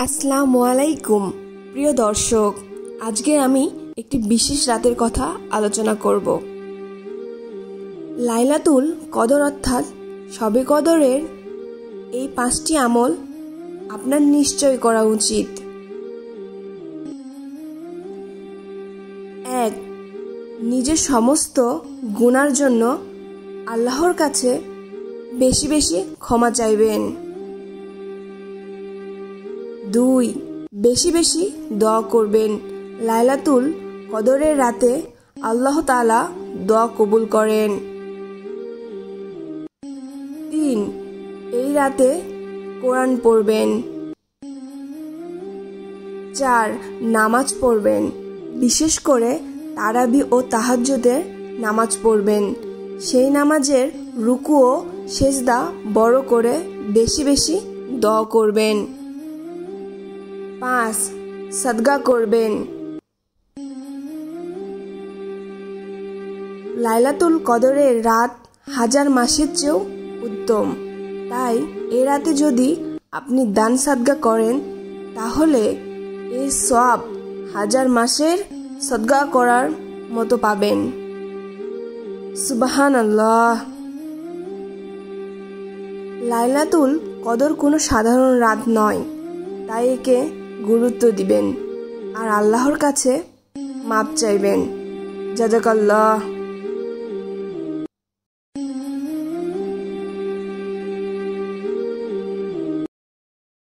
আসসালামু আলাইকুম প্রিয় দর্শক, আজকে আমি একটি বিশেষ রাতের কথা আলোচনা করব। লাইলাতুল কদর অর্থাৎ শবে কদরের এই 5টি আমল আপনার নিশ্চয় করা উচিত। 1. নিজের সমস্ত গুনার জন্য আল্লাহর কাছে বেশি বেশি ক্ষমা চাইবেন। 2. বেশি বেশি দোয়া করবেন। লাইলাতুল কদরের রাতে আল্লাহ তাআলা দোয়া কবুল করেন। 3. এই রাতে কোরআন পড়বেন। 4. নামাজ পড়বেন, বিশেষ করে তারাবি ও তাহাজ্জুদের নামাজ পড়বেন। সেই নামাজের রুকু ও সেজদা বড় করে বেশি বেশি দোয়া করবেন। 5. সাদকা করবেন। লাইলাতুল কদরের রাত হাজার মাসের চেয়েও উত্তম, তাই এ রাতে যদি আপনি দান সাদকা করেন তাহলে এই সওয়াব হাজার মাসের সাদকা করার মতো পাবেন। সুবহানাল্লাহ। লাইলাতুল কদর কোনো সাধারণ রাত নয়, তাই একে গুরুত্ব দিবেন আর আল্লাহর কাছে মাপ চাইবেন। জাযাকাল্লাহ।